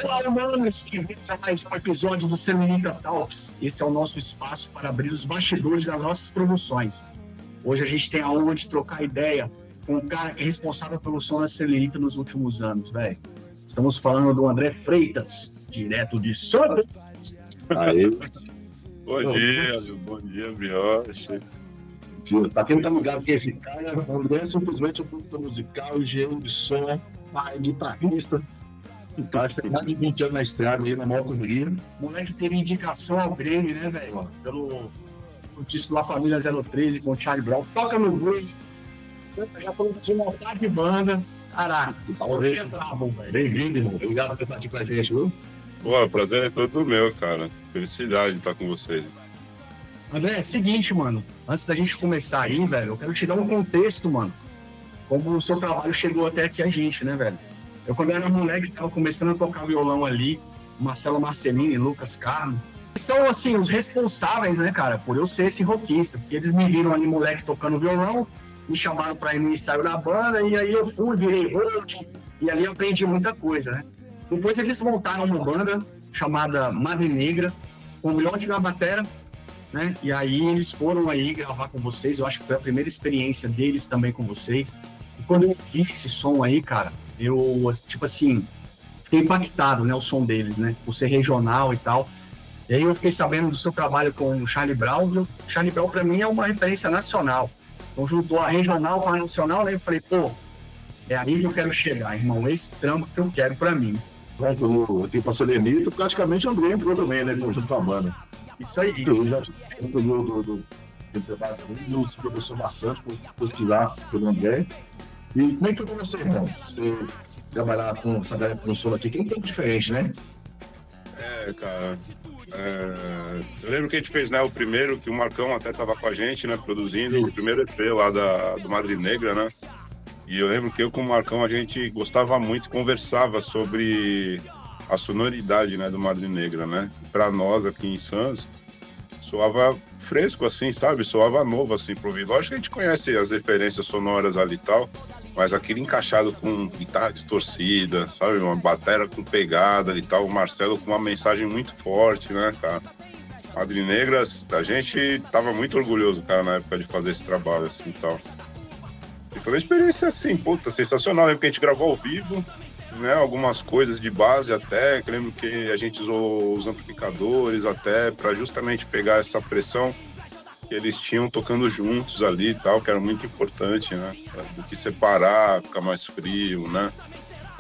Olá, humanos! Bem-vindos a mais um episódio do Selenita Talks. Esse é o nosso espaço para abrir os bastidores das nossas produções. Hoje a gente tem a honra de trocar ideia com o cara que é responsável pelo som da Selenita nos últimos anos, velho. Estamos falando do André Freitas, direto de Santos. Aí, Bom dia, Brioche. pra quem não tá ligado que esse cara, o André é simplesmente um produtor musical, engenheiro de som, pai, guitarrista. O cara tem mais de 20 anos na estrada, aí na maior correria. O moleque teve indicação ao Grêmio, né, velho? Pelo disco La Família 013 com o Charlie Brown. Toca no Grêmio. Já falou de montar de banda. Caraca, Salve. é brabo, velho. Bem-vindo, irmão. Obrigado por estar aqui com a gente, viu? Pô, o prazer é todo meu, cara. Felicidade de estar com vocês. André, é o seguinte, mano. Antes da gente começar aí, velho, eu quero te dar um contexto, mano. Como o seu trabalho chegou até aqui a gente, né, velho? Eu, quando era moleque, tava começando a tocar violão ali, Marcelo Marcelini, Lucas Carmo. São, assim, os responsáveis, né, cara, por eu ser esse rockista. Porque eles me viram ali, moleque, tocando violão, me chamaram pra ir no ensaio da banda, e aí eu fui, virei road, e ali eu aprendi muita coisa, né? Depois eles montaram uma banda chamada Madre Negra, com o Milhões de batera, né? E aí eles foram aí gravar com vocês. Eu acho que foi a primeira experiência deles também com vocês. E quando eu vi esse som aí, cara, eu, tipo assim, fiquei impactado, né? O som deles, né? Por ser regional e tal. E aí eu fiquei sabendo do seu trabalho com o Charlie Brown. E o Charlie Brown, pra mim, é uma referência nacional. Então juntou a regional com a nacional, né? Eu falei, pô, é aí que eu quero chegar, irmão. Esse trampo que eu quero pra mim. Aqui pra Selenita, praticamente o André entrou também, né? Junto com a banda. Isso aí. Eu já do nos professor bastante por pesquisar pelo André. E como é que eu comecei, irmão? Você trabalhar com essa galera com som aqui, que é um pouco diferente, né? Cara. Eu lembro que a gente fez, né, o primeiro, que o Marcão até tava com a gente, né, produzindo o primeiro EP lá do Madre Negra, né? E eu lembro que eu com o Marcão a gente gostava muito, conversava sobre a sonoridade, né, do Madre Negra, né? Para nós aqui em Santos, soava fresco assim, sabe? Soava novo assim pro ouvido. Lógico que a gente conhece as referências sonoras ali e tal, mas aquele encaixado com guitarra distorcida, sabe? Uma bateria com pegada e tal, o Marcelo com uma mensagem muito forte, né, cara? Madre Negra, a gente tava muito orgulhoso, cara, na época de fazer esse trabalho assim e tal. E foi uma experiência assim, puta, sensacional, né? Porque a gente gravou ao vivo, né? Algumas coisas de base até, que lembro que a gente usou os amplificadores até para justamente pegar essa pressão que eles tinham tocando juntos ali e tal, que era muito importante, né? Do que separar, ficar mais frio, né?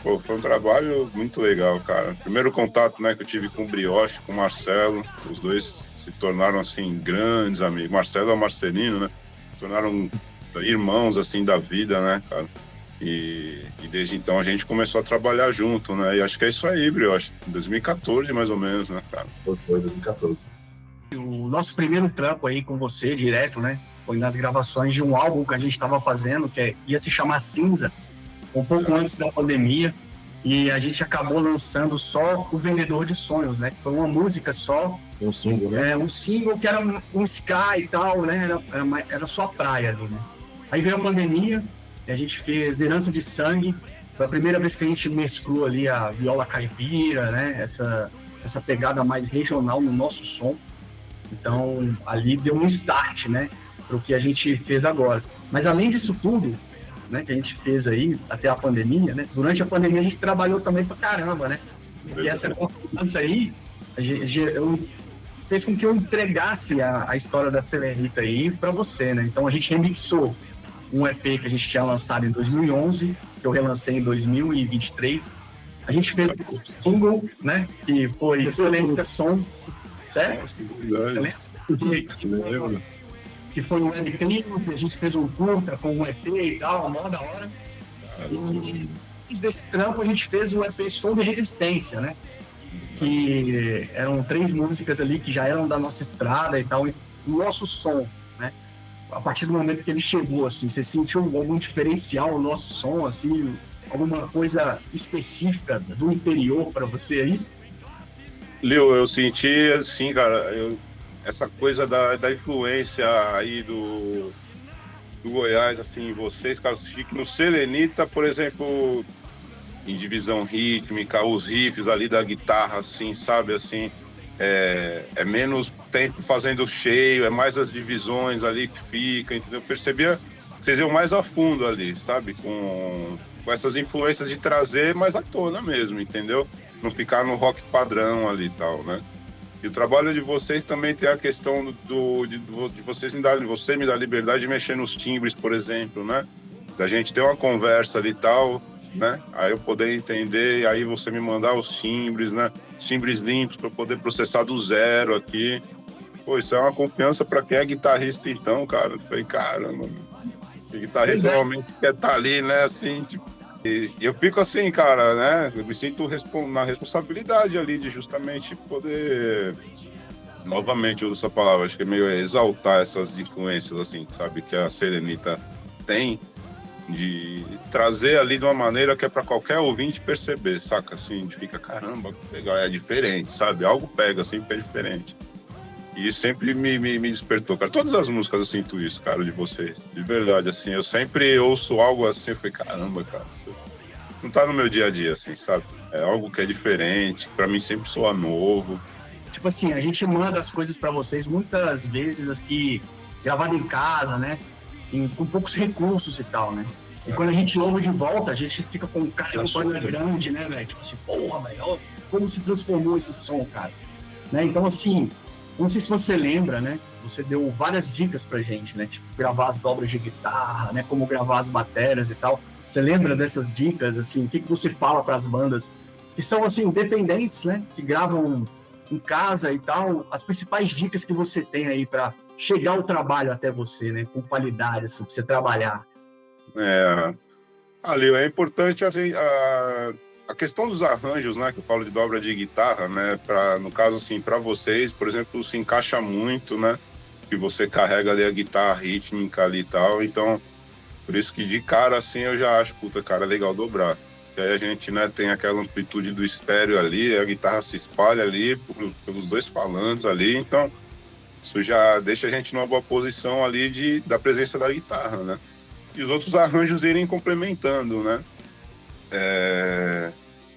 Pô, foi um trabalho muito legal, cara. Primeiro contato, né, que eu tive com o Brioche, com o Marcelo, os dois se tornaram, assim, grandes amigos. Marcelo é o Marcelino, né? Se tornaram irmãos, assim, da vida, né, cara? E desde então a gente começou a trabalhar junto, né? E acho que é isso aí, Brioche. 2014, mais ou menos, né, cara? Foi 2014. O nosso primeiro trampo aí com você, direto, né? Foi nas gravações de um álbum que a gente estava fazendo, ia se chamar Cinza, um pouco antes da pandemia. E a gente acabou lançando só O Vendedor de Sonhos, né? Que foi uma música só. Um single, né? Um single que era um ska e tal, né? Era só praia ali, né? Aí veio a pandemia, e a gente fez Herança de Sangue. Foi a primeira vez que a gente mesclou ali a viola caipira, né? Essa pegada mais regional no nosso som. Então, ali deu um start, né? Para o que a gente fez agora. Mas além disso tudo, né, que a gente fez aí até a pandemia, né? Durante a pandemia a gente trabalhou também pra caramba, né? E essa confiança aí fez com que eu entregasse a história da Selenita aí para você, né? Então a gente remixou um EP que a gente tinha lançado em 2011, que eu relancei em 2023. A gente fez um single, né? Que foi Selenita Som, certo? Que foi um webclip, a gente fez um curta com um EP e tal, mó da hora. E desse trampo a gente fez um EP Som de Resistência, né? Que eram 3 músicas ali que já eram da nossa estrada e tal, e o nosso som, né? A partir do momento que ele chegou, assim, você sentiu algum diferencial no nosso som, assim, alguma coisa específica do interior para você aí? Leo, eu senti, assim, cara, essa coisa da influência aí do Goiás, assim, vocês, cara, no Selenita, por exemplo, em divisão rítmica, os riffs ali da guitarra, assim, sabe, assim, é menos tempo fazendo cheio, é mais as divisões ali que fica, entendeu? Eu percebia que vocês iam mais a fundo ali, sabe, com essas influências de trazer mais à tona mesmo, entendeu? Não ficar no rock padrão ali e tal, né? E o trabalho de vocês também tem a questão de vocês você me dar liberdade de mexer nos timbres, por exemplo, né? Da gente ter uma conversa ali e tal, né? Aí eu poder entender, e aí você me mandar os timbres, né? Os timbres limpos para eu poder processar do zero aqui. Pô, isso é uma confiança para quem é guitarrista, então, cara. Eu falei, caramba, o guitarrista realmente quer estar ali, né? Assim, tipo, e eu fico assim, cara, né? Eu me sinto na responsabilidade ali de justamente poder. Novamente, eu uso essa palavra, acho que é meio exaltar essas influências, assim, sabe? Que a Serenita tem, de trazer ali de uma maneira que é para qualquer ouvinte perceber, saca? Assim, de fica, caramba, que legal, é diferente, sabe? Algo pega, assim, que é diferente. E isso sempre me despertou, cara. Todas as músicas eu sinto isso, cara, de vocês. De verdade, assim. Eu sempre ouço algo assim, eu falei, caramba, cara, isso não tá no meu dia a dia, assim, sabe? É algo que é diferente, que pra mim sempre soa novo. Tipo assim, a gente manda as coisas pra vocês muitas vezes aqui, gravado em casa, né? Com poucos recursos e tal, né? E quando a gente ouve de volta, a gente fica com um cara grande, né, velho? Tipo assim, porra, velho, olha como se transformou esse som, cara. Né? Então, assim, não sei se você lembra, né? Você deu várias dicas pra gente, né? Tipo, gravar as dobras de guitarra, né? Como gravar as baterias e tal. Você lembra dessas dicas, assim? O que você fala pras bandas que são, assim, independentes, né? Que gravam em casa e tal. As principais dicas que você tem aí pra chegar o trabalho até você, né? Com qualidade, assim, pra você trabalhar. Ali, é importante, assim, a questão dos arranjos, né, que eu falo de dobra de guitarra, né, no caso, assim, para vocês, por exemplo, se encaixa muito, né, que você carrega ali a guitarra rítmica ali e tal, então, por isso que de cara, assim, eu já acho, puta, cara, é legal dobrar. E aí a gente, né, tem aquela amplitude do estéreo ali, a guitarra se espalha ali pelos dois falantes ali, então, isso já deixa a gente numa boa posição ali da presença da guitarra, né. E os outros arranjos irem complementando, né?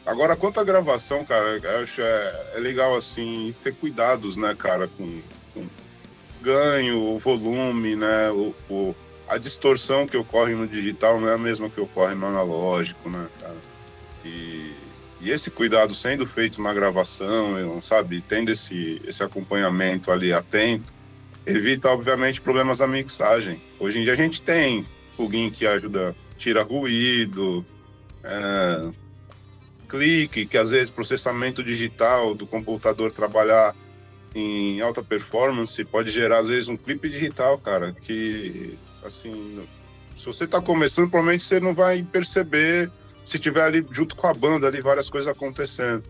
Agora, quanto à gravação, cara, eu acho é legal, assim, ter cuidados, né, cara, com ganho, o volume, né, a distorção que ocorre no digital não é a mesma que ocorre no analógico, né, cara? E esse cuidado sendo feito na gravação, sabe, tendo esse acompanhamento ali atento, evita, obviamente, problemas da mixagem. Hoje em dia a gente tem plugin que ajuda, tira ruído, clique, que às vezes processamento digital do computador trabalhar em alta performance pode gerar às vezes um clipe digital, cara, que assim, se você tá começando, provavelmente você não vai perceber se tiver ali junto com a banda ali várias coisas acontecendo.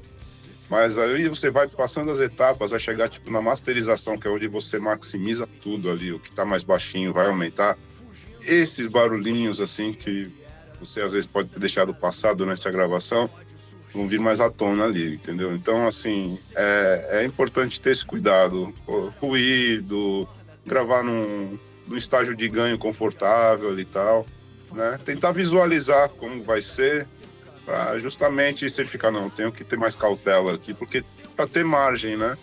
Mas aí você vai passando as etapas, vai chegar tipo na masterização, que é onde você maximiza tudo ali, o que tá mais baixinho vai aumentar. Esses barulhinhos, assim, que você às vezes pode ter deixado passar durante a gravação, vão vir mais à tona ali, entendeu? Então, assim, é importante ter esse cuidado. Ruído, gravar num estágio de ganho confortável e tal, né? Tentar visualizar como vai ser, para justamente você ficar, não, tenho que ter mais cautela aqui, porque para ter margem, né?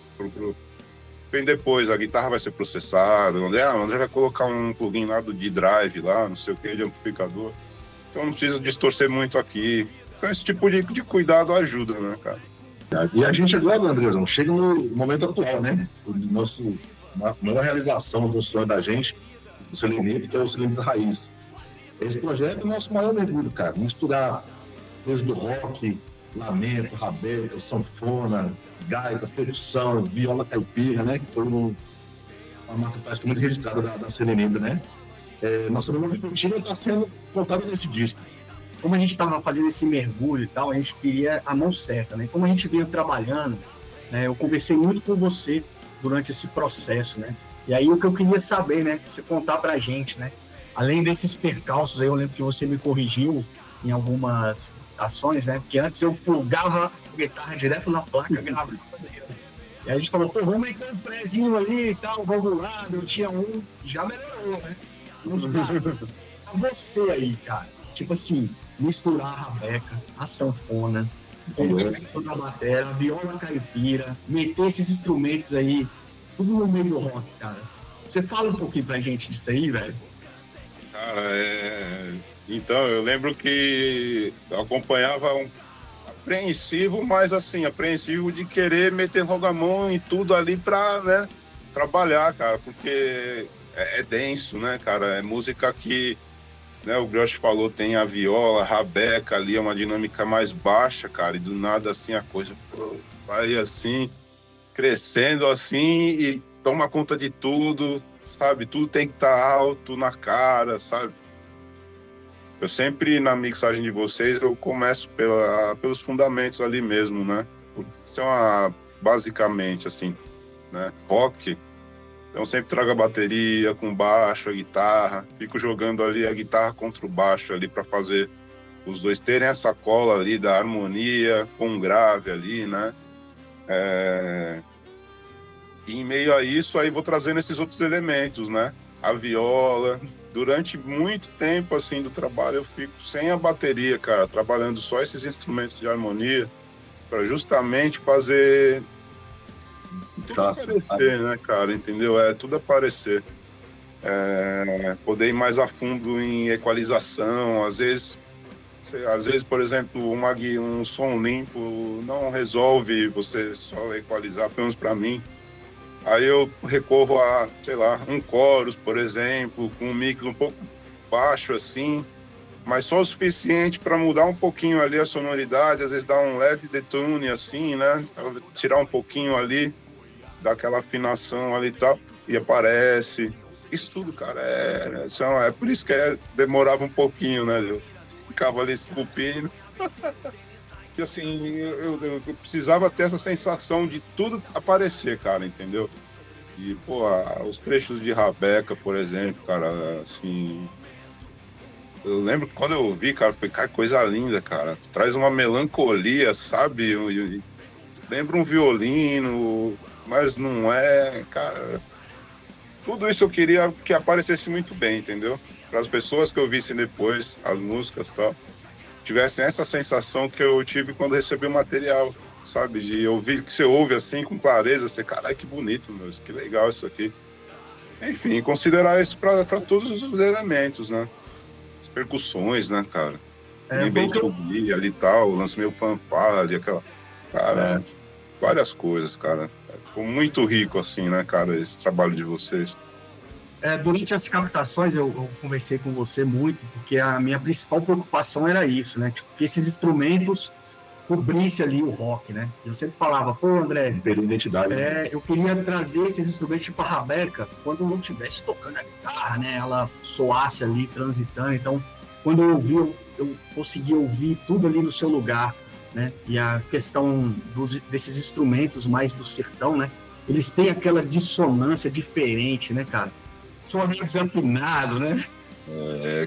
Vem depois, a guitarra vai ser processada, o André vai colocar um plugin lá de drive lá, não sei o que, de amplificador. Então não precisa distorcer muito aqui. Então esse tipo de cuidado ajuda, né, cara? E a gente agora, Andrezão, chega no momento atual, né? A maior realização do sonho da gente, do Selenita, que é o Selenita Raiz. Esse projeto é o nosso maior mergulho, cara. Misturar coisas do rock, lamento, rabeta, sanfona, gaita, percussão, viola caipira, né? Que foi uma marca praticamente registrada da Selenita, né? Nossa memória contínua está sendo contada nesse disco. Como a gente estava fazendo esse mergulho e tal, a gente queria a mão certa, né? Como a gente veio trabalhando, né? Eu conversei muito com você durante esse processo, né? E aí o que eu queria saber, né? Você contar pra gente, né? Além desses percalços aí, eu lembro que você me corrigiu em algumas ações, né? Porque antes eu plugava a guitarra direto na placa, gravava. E aí a gente falou, pô, vamos meter um prézinho ali e tal, valvulado, eu tinha já melhorou, né? Mas, cara, você aí, cara, tipo assim, misturar a rabeca, a sanfona, a bateria, a viola caipira, meter esses instrumentos aí, tudo no meio do rock, cara. Você fala um pouquinho pra gente disso aí, velho? Cara, então, eu lembro que eu acompanhava apreensivo, mas assim, apreensivo de querer meter logo a mão em tudo ali pra, né, trabalhar, cara, porque é denso, né, cara? É música que, né, o Grush falou, tem a viola, a rabeca ali, é uma dinâmica mais baixa, cara, e do nada, assim, a coisa vai assim, crescendo assim e toma conta de tudo, sabe? Tudo tem que estar alto na cara, sabe? Eu sempre, na mixagem de vocês, eu começo pelos fundamentos ali mesmo, né? Isso é basicamente, assim, né? Rock. Então, sempre trago a bateria com baixo, a guitarra. Fico jogando ali a guitarra contra o baixo ali para fazer os dois terem essa cola ali da harmonia com um grave ali, né? E em meio a isso, aí vou trazendo esses outros elementos, né? A viola. Durante muito tempo, assim, do trabalho, eu fico sem a bateria, cara, trabalhando só esses instrumentos de harmonia, para justamente fazer tudo aparecer, né, cara? Entendeu? Tudo aparecer. Poder ir mais a fundo em equalização, às vezes, por exemplo, um som limpo não resolve você só equalizar, pelo menos para mim. Aí eu recorro a, sei lá, um chorus, por exemplo, com um mix um pouco baixo assim, mas só o suficiente para mudar um pouquinho ali a sonoridade, às vezes dar um leve detune assim, né? Tirar um pouquinho ali, dar aquela afinação ali e tal, e aparece. Isso tudo, cara, é por isso que demorava um pouquinho, né? Eu ficava ali esculpindo. E assim, eu precisava ter essa sensação de tudo aparecer, cara, entendeu? E, pô, os trechos de Rabeca, por exemplo, cara, assim. Eu lembro que quando eu ouvi, cara, foi, cara, coisa linda, cara. Traz uma melancolia, sabe? Lembra um violino, mas não é, cara. Tudo isso eu queria que aparecesse muito bem, entendeu? Para as pessoas que eu vissem depois, as músicas e tal, tivessem essa sensação que eu tive quando recebi o material, sabe? De ouvir, que você ouve assim com clareza, você, caralho, que bonito, meu, que legal isso aqui. Enfim, considerar isso para todos os elementos, né? As percussões, né, cara? Nem Foi bem o que eu... ouvir ali e tal, lance meio fanfare, aquela. Cara, várias coisas, cara. Ficou muito rico, assim, né, cara, esse trabalho de vocês. Durante as captações eu conversei com você muito, porque a minha principal preocupação era isso, né? Tipo, que esses instrumentos cobrissem ali o rock, né? Eu sempre falava, pô, André, Ter identidade. eu queria trazer esses instrumentos tipo a rabeca, quando não estivesse tocando a guitarra, né? Ela soasse ali, transitando. Então, quando eu ouvi, eu conseguia ouvir tudo ali no seu lugar, né? E a questão desses instrumentos mais do sertão, né? Eles têm aquela dissonância diferente, né, cara? Som desafinado, né?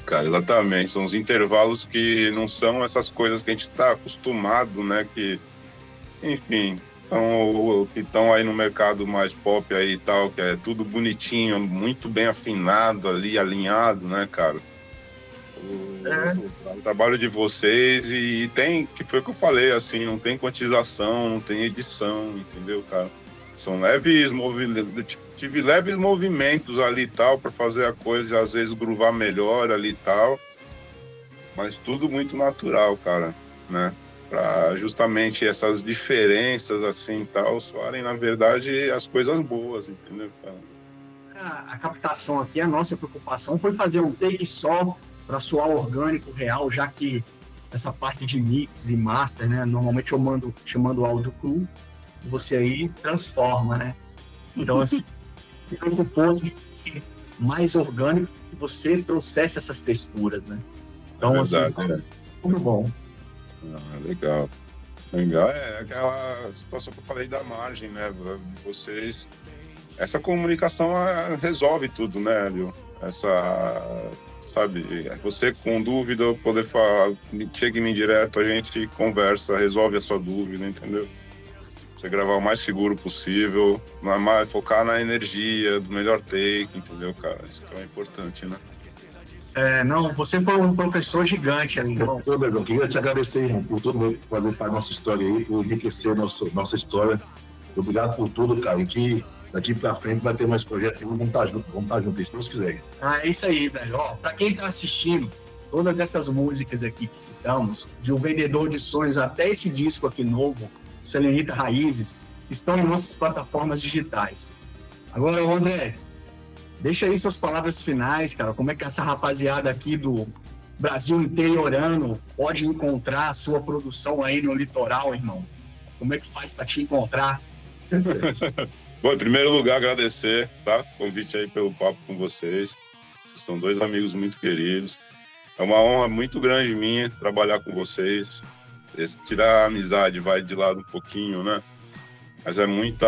Cara, exatamente. São os intervalos que não são essas coisas que a gente está acostumado, né? Que, enfim, que estão aí no mercado mais pop aí e tal, que é tudo bonitinho, muito bem afinado ali, alinhado, né, cara? O trabalho de vocês e tem, que foi o que eu falei, assim, não tem quantização, não tem edição, entendeu, cara? São leves movimentos, tive leves movimentos ali e tal, para fazer a coisa, às vezes, groovar melhor ali e tal, mas tudo muito natural, cara, né? Para justamente essas diferenças, assim, e tal, soarem, na verdade, as coisas boas, entendeu, cara? A captação aqui, a nossa preocupação foi fazer um take só para soar orgânico, real, já que essa parte de mix e master, né? Normalmente eu mando chamando o áudio cru, você aí transforma, né? Então, assim, se preocupou de ser mais orgânico que você trouxesse essas texturas, né? Então, Verdade, assim, muito bom. Legal. Legal. É aquela situação que eu falei da margem, né? Vocês. Essa comunicação resolve tudo, né, Lio? Sabe, você com dúvida, eu poder falar, chega em mim direto, a gente conversa, resolve a sua dúvida, entendeu? Você gravar o mais seguro possível, focar na energia do melhor take, entendeu, cara? Isso que é importante, né? Não, você foi um professor gigante ali, irmão. Ô, Bezão, queria te agradecer, irmão, por todo mundo fazer parte da nossa história aí, por enriquecer nossa história. Obrigado por tudo, cara. E que daqui pra frente vai ter mais projetos. Vamos estar juntos, se Deus quiser. É isso aí, velho. Ó, pra quem tá assistindo, todas essas músicas aqui que citamos, de O Vendedor de Sonhos até esse disco aqui novo, Selenita Raízes, estão em nossas plataformas digitais. Agora, André, deixa aí suas palavras finais, cara. Como é que essa rapaziada aqui do Brasil interiorano pode encontrar a sua produção aí no litoral, irmão? Como é que faz pra te encontrar? Bom, em primeiro lugar, agradecer, tá? O convite aí pelo papo com vocês. Vocês são dois amigos muito queridos. É uma honra muito grande minha trabalhar com vocês. Tirar a amizade vai de lado um pouquinho, né? Mas é muita...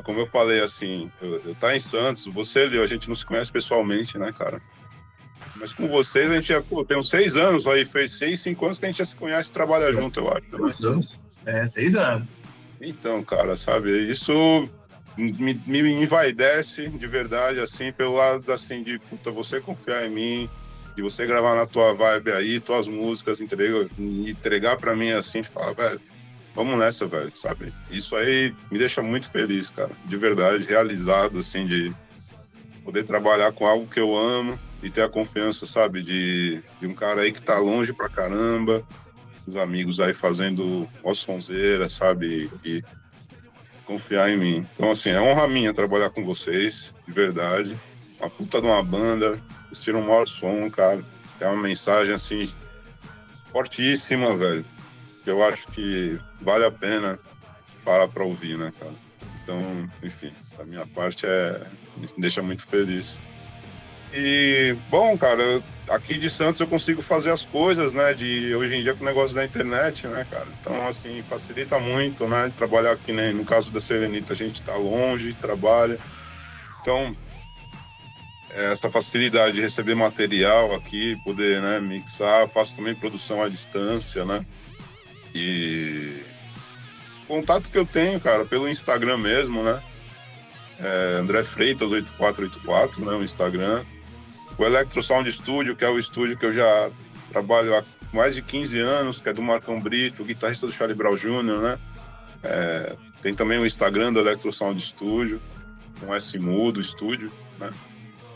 Como eu falei, assim, eu tá em Santos, você, Leo, a gente não se conhece pessoalmente, né, cara? Mas com vocês a gente já, tem uns 6 anos aí, fez 6, 5 anos que a gente já se conhece e trabalha junto, eu acho. 2 anos. 6 anos. Então, cara, sabe, isso me envaidece de verdade, assim, pelo lado, assim, de puta, você confiar em mim, de você gravar na tua vibe aí, tuas músicas, entregar pra mim, assim, falar, velho, vamos nessa, velho, sabe? Isso aí me deixa muito feliz, cara, de verdade, realizado, assim, de poder trabalhar com algo que eu amo e ter a confiança, sabe, de um cara aí que tá longe pra caramba, os amigos aí fazendo ó sonzeira, sabe, e confiar em mim. Então, assim, é honra minha trabalhar com vocês, de verdade. Uma puta de uma banda, vocês tiram o maior som, cara. Tem uma mensagem, assim, fortíssima, velho. Que eu acho que vale a pena parar pra ouvir, né, cara? Então, enfim, da minha parte me deixa muito feliz. E, bom, cara, aqui de Santos eu consigo fazer as coisas, né, hoje em dia com o negócio da internet, né, cara? Então, assim, facilita muito, né, trabalhar aqui, né, no caso da Selenita, a gente tá longe, trabalha. Então, essa facilidade de receber material aqui, poder, né, mixar, faço também produção à distância, né? E o contato que eu tenho, cara, pelo Instagram mesmo, né? André Freitas 8484, né, o Instagram. O Electro Sound Studio, que é o estúdio que eu já trabalho há mais de 15 anos, que é do Marcão Brito, guitarrista do Charlie Brown Jr., né? Tem também o Instagram do Electro Sound Studio, com S mudo, estúdio, né?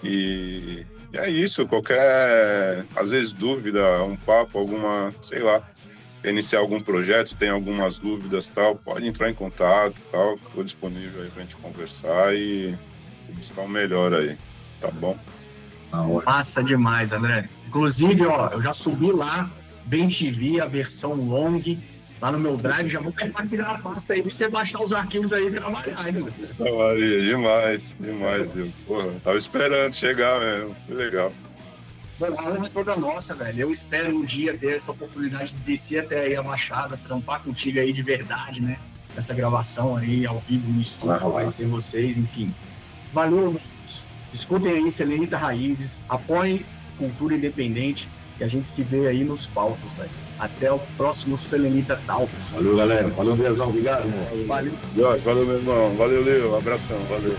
E é isso, qualquer, às vezes, dúvida, um papo, alguma, sei lá, quer iniciar algum projeto, tem algumas dúvidas, tal, pode entrar em contato, tal, estou disponível aí pra gente conversar e buscar o melhor aí, tá bom? Massa demais, André. Inclusive, ó, eu já subi lá, Bem TV, a versão long, lá no meu drive, já vou compartilhar a pasta aí pra você baixar os arquivos aí e trabalhar, né? Maria, demais, eu, porra, tava esperando chegar mesmo, que legal. Mano, a honra é toda nossa, velho. Eu espero um dia ter essa oportunidade de descer até aí a Baixada, trampar contigo aí de verdade, né? Essa gravação aí ao vivo no estúdio, vai ser vocês, enfim. Valeu, escutem aí Selenita Raízes, apoiem cultura independente e a gente se vê aí nos palcos, velho. Até o próximo Selenita Talks. Valeu, galera. Valeu, Andrezão. Obrigado, irmão. Valeu. Valeu, meu irmão. Valeu, Leo. Abração. Valeu.